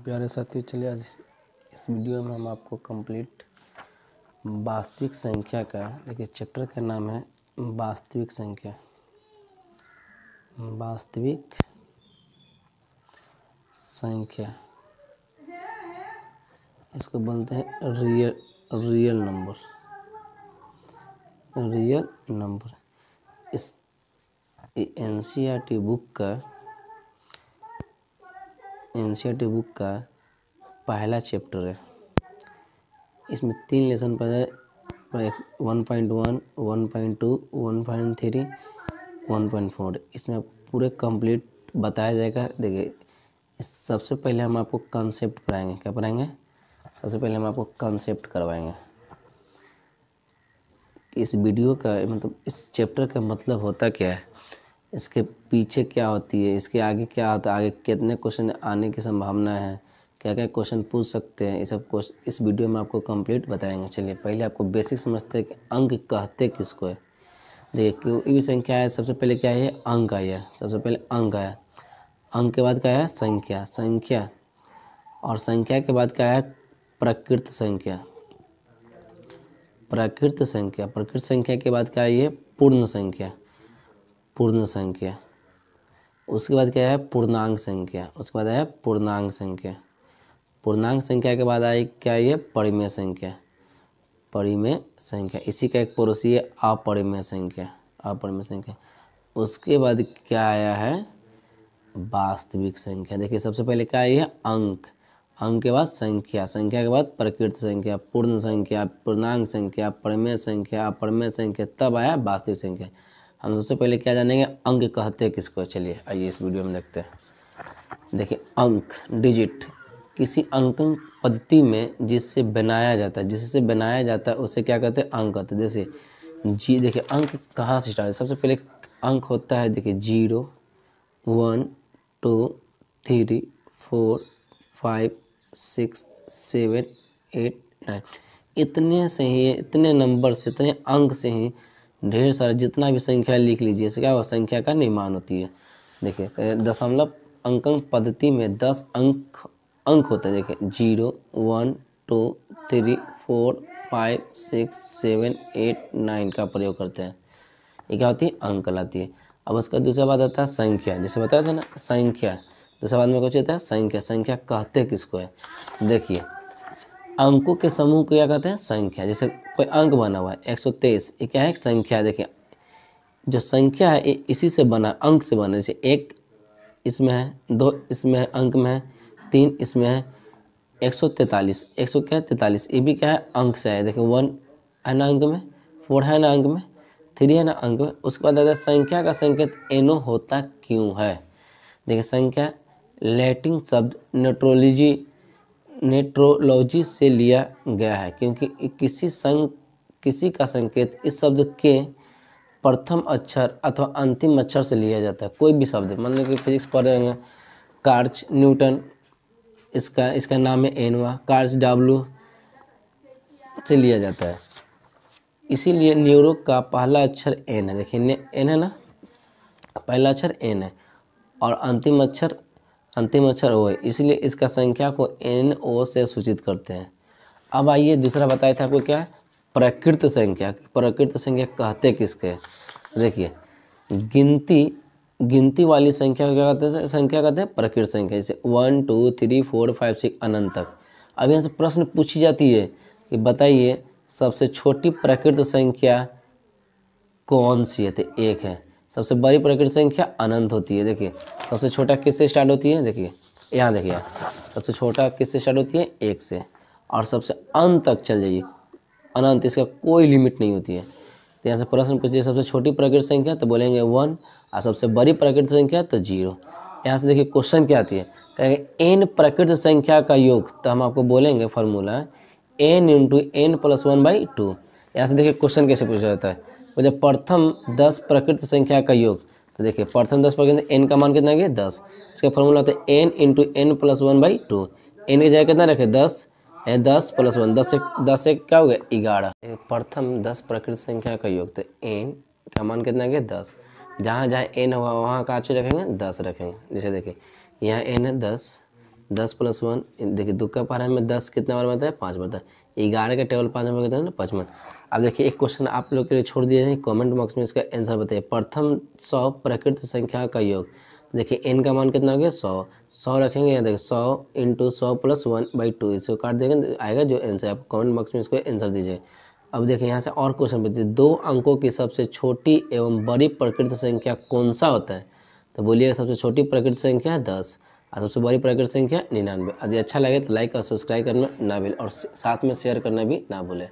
प्यारे साथियों, चलिए आज इस वीडियो में हम आपको कंप्लीट वास्तविक संख्या का, देखिए चैप्टर का नाम है वास्तविक संख्या। वास्तविक संख्या इसको बोलते हैं रियल नंबर। रियल नंबर इस एनसीईआरटी बुक का पहला चैप्टर है। इसमें 3 लेसन पर है, 1.1, 1.2, 1.3, 1.4। इसमें आपको पूरे कंप्लीट बताया जाएगा। देखिए सबसे पहले हम आपको कॉन्सेप्ट पढ़ाएंगे। क्या पढ़ाएंगे? सबसे पहले हम आपको कॉन्सेप्ट करवाएंगे। इस वीडियो का मतलब इस चैप्टर का मतलब होता क्या है, इसके पीछे क्या होती है, इसके आगे क्या होता है, आगे कितने क्वेश्चन आने की संभावना है, क्या क्या क्वेश्चन पूछ सकते हैं, ये सब क्वेश्चन इस वीडियो में आपको कंप्लीट बताएंगे। चलिए पहले आपको बेसिक समझते हैं कि अंक कहते किसको है। देखिए कोई भी संख्या है, सबसे पहले क्या है? अंक आया। सबसे पहले अंक आया। अंक के बाद क्या है? संख्या। और संख्या के बाद क्या है? प्रकृत संख्या। प्रकृत संख्या के बाद क्या है? ये पूर्ण संख्या। उसके बाद क्या है? पूर्णांक संख्या। उसके बाद है पूर्णांक संख्या। पूर्णांक संख्या के बाद आई क्या? ये परिमेय संख्या। इसी का एक पड़ोसी है अपरिमेय संख्या। उसके बाद क्या आया है? वास्तविक संख्या। देखिए सबसे पहले क्या है? अंक के बाद संख्या के बाद प्रकृत संख्या, पूर्ण संख्या, पूर्णांक संख्या, परिमेय संख्या, अपरिमेय संख्या, तब आया वास्तविक संख्या। हम सबसे पहले क्या जानेंगे? अंक कहते हैं किसको। चलिए आइए इस वीडियो में देखते हैं। देखिए अंक, डिजिट, किसी अंकन पद्धति में जिससे बनाया जाता है उसे क्या कहते हैं? अंक कहते हैं। जैसे देखिए अंक कहाँ से स्टार्ट है? सबसे पहले अंक होता है, देखिए 0, 1, 2, 3, 4, 5, 6, 7, 8, 9। इतने नंबर से, इतने अंक से ही ढेर सारा जितना भी संख्या लिख लीजिए, इससे क्या होगा? संख्या का निर्माण होती है। देखिए दशमलव अंकन पद्धति में 10 अंक होते हैं। देखिए 0, 1, 2, 3, 4, 5, 6, 7, 8, 9 का प्रयोग करते हैं। ये क्या होती है? अंक कहलाती है। अब उसका दूसरा बात आता है संख्या। जैसे बताया था ना, संख्या। दूसरा बात में कुछ होता है संख्या। संख्या कहते किसको है? देखिए अंकों के समूह को क्या कहते हैं? संख्या। जैसे कोई अंक बना हुआ है 123, ये क्या है? एक संख्या है। देखिए जो संख्या है इसी से बना, अंक से बना। जैसे 1 इसमें है, 2 इसमें है, अंक में है, 3 इसमें है, 143, 100 क्या है? 43, ये भी क्या है? अंक से है। देखिए 1 है ना अंक में, 4 है ना अंक में, 3 है ना अंक में। उसके बाद आता संख्या का संकेत एनो होता क्यों है? देखिए संख्या लैटिन शब्द नेट्रोलॉजी से लिया गया है, क्योंकि किसी का संकेत इस शब्द के प्रथम अक्षर अथवा अंतिम अक्षर से लिया जाता है। कोई भी शब्द, मान लो कि फिजिक्स पढ़ रहे हैं, कार्च न्यूटन, इसका नाम है एनवा, कार्च डब्ल्यू से लिया जाता है। इसीलिए न्यूरो का पहला अक्षर एन है। देखिए एन है ना, पहला अक्षर एन है और अंतिम अक्षर ओ है, इसलिए इसका संख्या को एन ओ से सूचित करते हैं। अब आइए दूसरा बताया था आपको क्या है? प्रकृत संख्या। प्रकृत संख्या कहते किसके? देखिए गिनती वाली संख्या को क्या कहते हैं? प्रकृत संख्या। जैसे 1, 2, 3, 4, 5, 6 अनंत तक। अब यहाँ से प्रश्न पूछी जाती है कि बताइए सबसे छोटी प्रकृत संख्या कौन सी है? तो 1 है। सबसे बड़ी प्रकृत संख्या अनंत होती है। देखिए सबसे छोटा किससे स्टार्ट होती है? देखिए यहाँ देखिए, सबसे छोटा किससे स्टार्ट होती है? 1 से, और सबसे अंत तक चल जाइए अनंत, इसका कोई लिमिट नहीं होती है। तो यहाँ से प्रश्न पूछिए सबसे छोटी प्रकृत संख्या, तो बोलेंगे 1, और सबसे बड़ी प्रकृत संख्या तो 0। यहाँ से देखिए क्वेश्चन क्या आती है, कहेंगे n प्रकृत संख्या का योग, तो हम आपको बोलेंगे फॉर्मूला n × n + 1/2। यहाँ से देखिए क्वेश्चन कैसे पूछा जाता है, मुझे प्रथम 10 प्रकृत संख्या का योग। तो देखिए प्रथम 10 प्रकृत, n का मान कितना है? 10। इसका फॉर्मूला होता है n × n + 1/2। n की जगह कितना रखे? 10 है, 10 + 1, 10 से क्या हो गया? 11। प्रथम 10 प्रकृत संख्या का योग, तो n का मान कितना है? 10। जहाँ जहाँ n होगा वहाँ का अक्षर रखेंगे 10 रखेंगे। जैसे देखिए यहाँ n है 10, 10+1 देखिए तुक्का पहाड़ा में 10 कितना बार बनता है 5 बनता है। 11 का टेबल 5 नंबर कितना है 55। अब देखिए एक क्वेश्चन आप लोग के लिए छोड़ दिए हैं, कमेंट बॉक्स में इसका आंसर बताइए। प्रथम 100 प्रकृत संख्या का योग। देखिए n का मान कितना हो गया 100, 100 रखेंगे यहाँ देखिए 100 × 100 + 1/2 इसको काट देंगे आएगा जो आंसर। आप कमेंट बॉक्स में इसको आंसर दीजिए। अब देखिए यहाँ से और क्वेश्चन बताइए, 2 अंकों की सबसे छोटी एवं बड़ी प्रकृत संख्या कौन सा होता है? तो बोलिएगा सबसे छोटी प्रकृत संख्या 10 और सबसे बड़ी प्रकृत संख्या 99। यदि अच्छा लगे तो लाइक और सब्सक्राइब करना ना भूलें और साथ में शेयर करना भी ना भूलें।